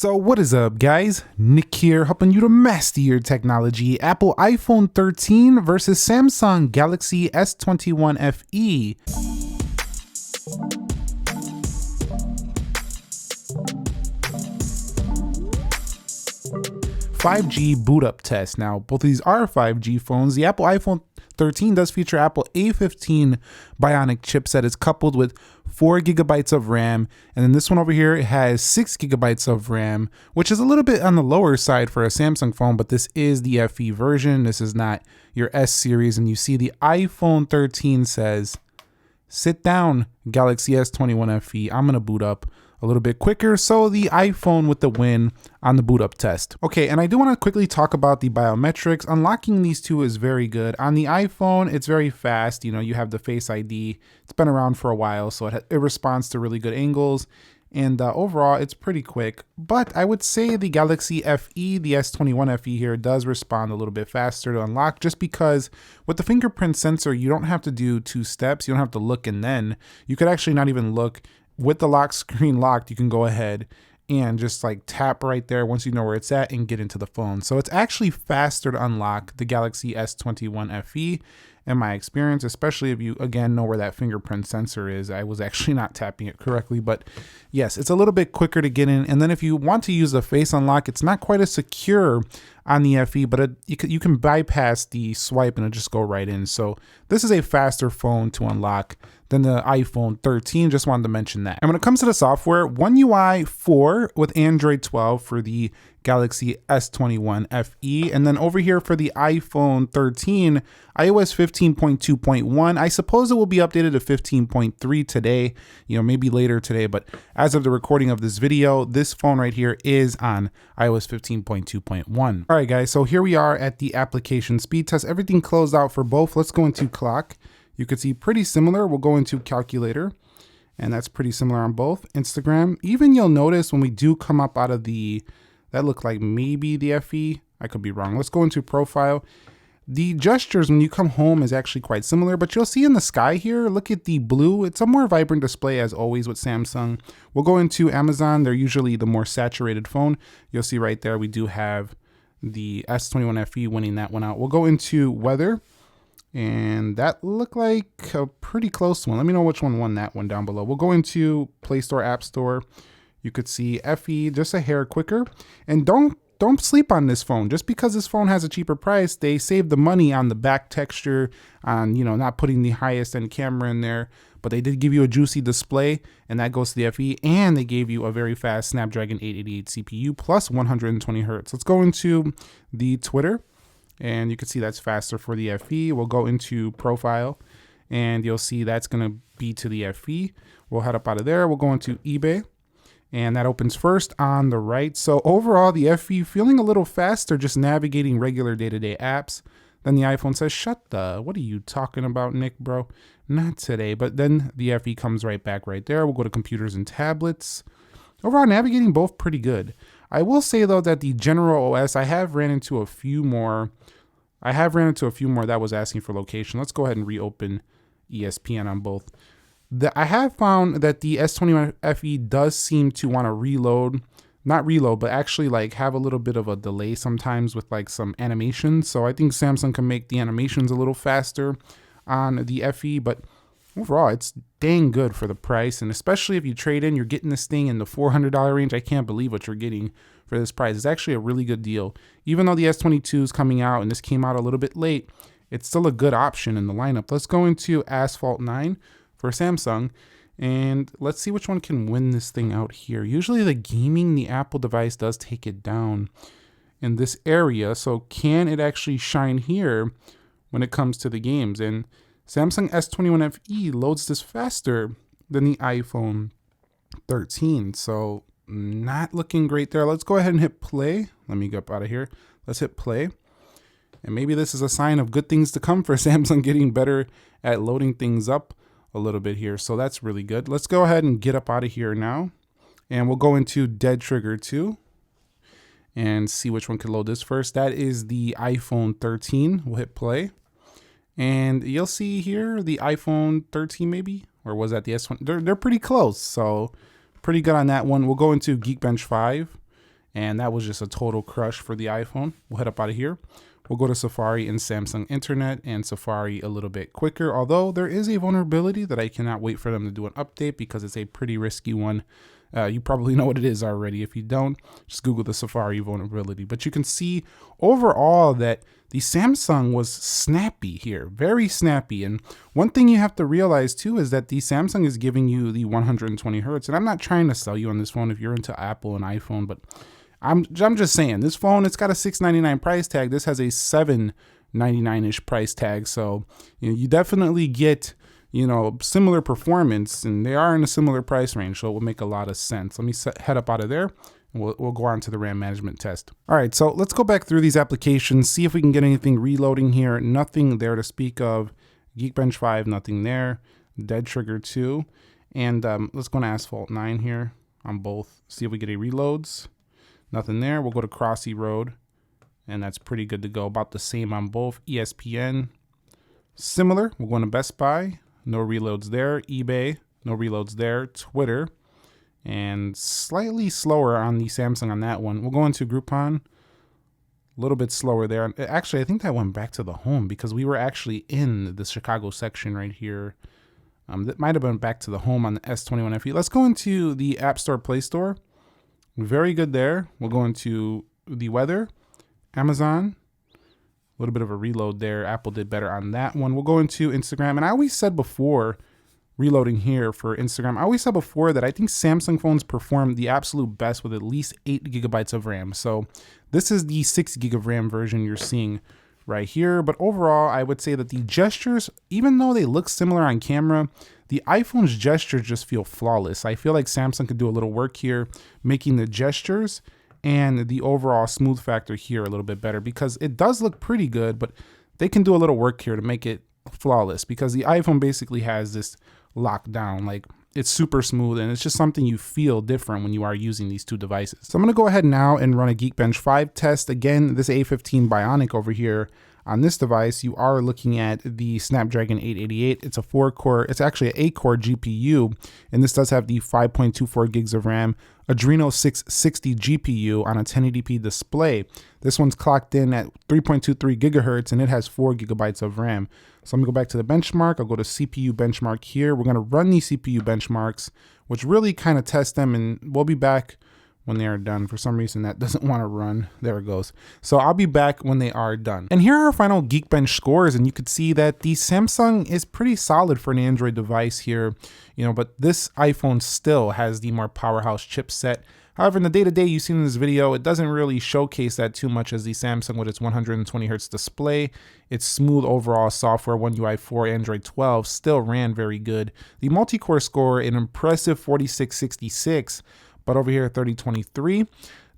So what is up, guys? Nick here, helping you to master your technology. Apple iPhone 13 versus Samsung Galaxy S21 FE. 5G boot up test. Now, both of these are 5G phones. The Apple iPhone 13 does feature Apple A15 Bionic chipset. It's coupled with 4 gigabytes of RAM, and then this one over here has 6 gigabytes of RAM, which is a little bit on the lower side for a Samsung phone, but this is the FE version. This is not your S series, and you see the iPhone 13 says, "Sit down, Galaxy S21 FE. I'm gonna boot up a little bit quicker." So the iPhone with the win on the boot up test. Okay, and I do want to quickly talk about the biometrics. Unlocking these two is very good. On the iPhone, it's very fast. You know, you have the Face ID. It's been around for a while, so it responds to really good angles. And overall, it's pretty quick. But I would say the Galaxy FE, the S21 FE here, does respond a little bit faster to unlock, just because with the fingerprint sensor, you don't have to do 2 steps. You don't have to look and then. You could actually not even look. With the lock screen locked, you can go ahead and just like tap right there once you know where it's at and get into the phone. So it's actually faster to unlock the Galaxy S21 FE in my experience, especially if you, again, know where that fingerprint sensor is. I was actually not tapping it correctly, but yes, it's a little bit quicker to get in. And then if you want to use the face unlock, it's not quite as secure on the FE, but you can bypass the swipe and it'll just go right in. So this is a faster phone to unlock than the iPhone 13. Just wanted to mention that. And when it comes to the software, One UI 4 with Android 12 for the Galaxy S21 FE. And then over here for the iPhone 13, iOS 15.2.1. I suppose it will be updated to 15.3 today, maybe later today. But as of the recording of this video, this phone right here is on iOS 15.2.1. All right, guys, so here we are at the application speed test. Everything closed out for both. Let's go into clock. You could see pretty similar. We'll go into calculator, and that's pretty similar on both. Instagram, even you'll notice when we do come up out of that looked like maybe the FE. I could be wrong. Let's go into profile. The gestures when you come home is actually quite similar, but you'll see in the sky here, look at the blue. It's a more vibrant display as always with Samsung. We'll go into Amazon. They're usually the more saturated phone. You'll see right there, we do have the S21 FE winning that one out. We'll go into weather, and that looked like a pretty close one. Let me know which one won that one down below. We'll go into Play Store, App Store. You could see FE just a hair quicker. And don't sleep on this phone. Just because this phone has a cheaper price, they save the money on the back texture, on not putting the highest end camera in there. But they did give you a juicy display, and that goes to the FE. And they gave you a very fast Snapdragon 888 CPU plus 120 Hertz. Let's go into the Twitter, and you can see that's faster for the FE. We'll go into profile, and you'll see that's gonna be to the FE. We'll head up out of there. We'll go into eBay, and that opens first on the right. So overall, the FE feeling a little faster just navigating regular day-to-day apps. Then the iPhone says, what are you talking about, Nick, bro? Not today. But then the FE comes right back right there. We'll go to computers and tablets. Overall, navigating both pretty good. I will say, though, that the general OS, I have ran into a few more that was asking for location. Let's go ahead and reopen ESPN on both. I have found that the S21 FE does seem to want to not reload, but actually like have a little bit of a delay sometimes with like some animations. So I think Samsung can make the animations a little faster on the FE, but overall it's dang good for the price. And especially if you trade in, you're getting this thing in the $400 range. I can't believe what you're getting for this price. It's actually a really good deal. Even though the S22 is coming out and this came out a little bit late, it's still a good option in the lineup. Let's go into Asphalt 9 for Samsung, and let's see which one can win this thing out here. Usually the Apple device does take it down in this area, so can it actually shine here when it comes to the games? And Samsung S21 FE loads this faster than the iPhone 13, so not looking great there. Let's go ahead and hit play. Let me get up out of here. Let's hit play. And maybe this is a sign of good things to come for Samsung getting better at loading things up a little bit here. So that's really good. Let's go ahead and get up out of here now. And we'll go into Dead Trigger 2 and see which one can load this first. That is the iPhone 13. We'll hit play. And you'll see here the iPhone 13 maybe, or was that the S1? They're pretty close. So pretty good on that one. We'll go into Geekbench 5. and that was just a total crush for the iPhone. We'll head up out of here. We'll go to Safari and Samsung Internet, and Safari a little bit quicker, although there is a vulnerability that I cannot wait for them to do an update because it's a pretty risky one. You probably know what it is already. If you don't, just Google the Safari vulnerability. But you can see overall that the Samsung was snappy here, very snappy. And one thing you have to realize too is that the Samsung is giving you the 120 hertz. And I'm not trying to sell you on this phone if you're into Apple and iPhone, but I'm just saying this phone, it's got a $699 price tag. This has a $799-ish price tag. So you definitely get similar performance, and they are in a similar price range, so it will make a lot of sense. Let me head up out of there, and we'll go on to the RAM management test. All right, so let's go back through these applications, see if we can get anything reloading here. Nothing there to speak of. Geekbench 5, nothing there. Dead Trigger 2, and let's go to Asphalt 9 here on both. See if we get any reloads. Nothing there. We'll go to Crossy Road, and that's pretty good to go. About the same on both. ESPN, similar. We're going to Best Buy. No reloads there. eBay, no reloads there. Twitter, and slightly slower on the Samsung on that one. We'll go into Groupon, a little bit slower there. Actually, I think that went back to the home because we were actually in the Chicago section right here. That might have been back to the home on the S21 FE. Let's go into the App Store, Play Store. Very good there. We'll go into the weather, Amazon. A little bit of a reload there. Apple did better on that one. We'll go into Instagram. And I always said before, reloading here for Instagram, I always said before that I think Samsung phones perform the absolute best with at least 8 gigabytes of RAM. So this is the 6 gig of RAM version you're seeing right here. But overall, I would say that the gestures, even though they look similar on camera, the iPhone's gestures just feel flawless. I feel like Samsung could do a little work here, making the gestures and the overall smooth factor here a little bit better, because it does look pretty good, but they can do a little work here to make it flawless, because the iPhone basically has this lockdown. Like, it's super smooth, and it's just something you feel different when you are using these two devices. So I'm going to go ahead now and run a Geekbench 5 test. Again, this A15 Bionic over here. On this device, you are looking at the Snapdragon 888. It's a 4-core, it's actually an 8-core GPU, and this does have the 5.24 gigs of RAM, Adreno 660 GPU on a 1080p display. This one's clocked in at 3.23 gigahertz, and it has 4 gigabytes of RAM. So I'm gonna go back to the benchmark. I'll go to CPU benchmark here. We're gonna run these CPU benchmarks, which really kind of test them, and we'll be back when they are done. For some reason that doesn't want to run. There it goes. So I'll be back when they are done. And here are our final Geekbench scores, and you could see that the Samsung is pretty solid for an Android device here, but this iPhone still has the more powerhouse chipset. However, in the day-to-day you've seen in this video, it doesn't really showcase that too much as the Samsung with its 120 hertz display. Its smooth overall software, One UI 4, Android 12, still ran very good. The multi-core score, an impressive 4666, but over here 3023,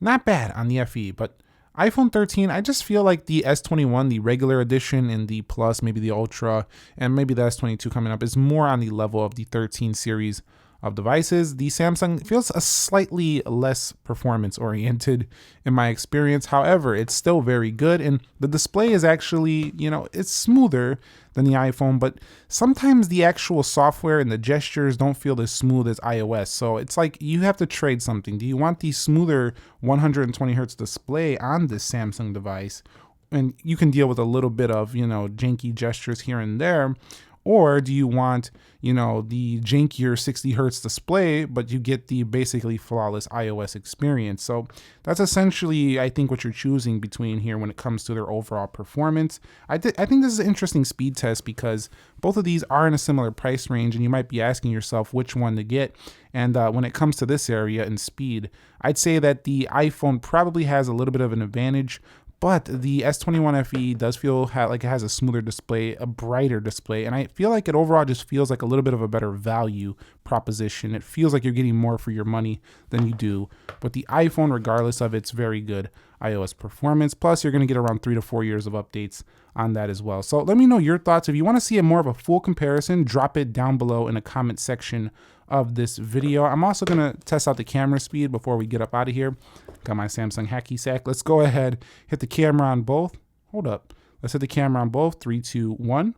not bad on the FE. But iPhone 13, I just feel like the S21, the regular edition, and the Plus, maybe the Ultra, and maybe the S22 coming up, is more on the level of the 13 series of devices. The Samsung feels a slightly less performance oriented in my experience. However, it's still very good, and the display is actually, it's smoother than the iPhone, but sometimes the actual software and the gestures don't feel as smooth as iOS. So it's like you have to trade something. Do you want the smoother 120 hertz display on this Samsung device, and you can deal with a little bit of, janky gestures here and there? Or do you want, the jankier 60 hertz display, but you get the basically flawless iOS experience? So that's essentially, I think, what you're choosing between here when it comes to their overall performance. I think this is an interesting speed test because both of these are in a similar price range, and you might be asking yourself which one to get. And when it comes to this area in speed, I'd say that the iPhone probably has a little bit of an advantage, but the S21 FE does feel like it has a smoother display, a brighter display, and I feel like it overall just feels like a little bit of a better value proposition. It feels like you're getting more for your money than you do. But the iPhone, regardless of its very good iOS performance, plus you're going to get around 3 to 4 years of updates on that as well. So let me know your thoughts. If you want to see a more of a full comparison, drop it down below in the comment section of this video. I'm also going to test out the camera speed before we get up out of here. Got my Samsung hacky sack. Let's go ahead, hit the camera on both. Hold up. Let's hit the camera on both. 3, 2, 1.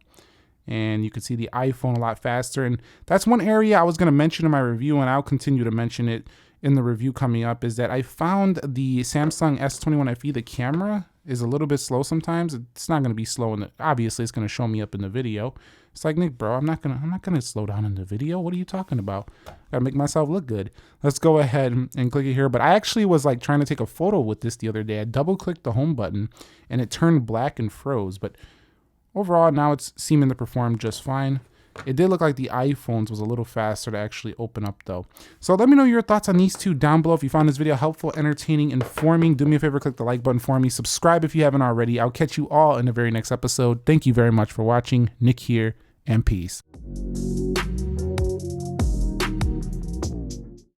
And you can see the iPhone a lot faster. And that's one area I was going to mention in my review, and I'll continue to mention it, in the review coming up is that I found the Samsung S21 FE, the camera is a little bit slow sometimes. It's not going to be slow obviously it's going to show me up in the video. It's like, Nick, bro, I'm not going to slow down in the video. What are you talking about? Gotta make myself look good. Let's go ahead and click it here. But I actually was like trying to take a photo with this the other day. I double clicked the home button and it turned black and froze. But overall, now it's seeming to perform just fine. It did look like the iPhones was a little faster to actually open up though. So let me know your thoughts on these two down below. If you found this video helpful, entertaining, informing, do me a favor, click the like button for me. Subscribe if you haven't already. I'll catch you all in the very next episode. Thank you very much for watching. Nick here, and peace.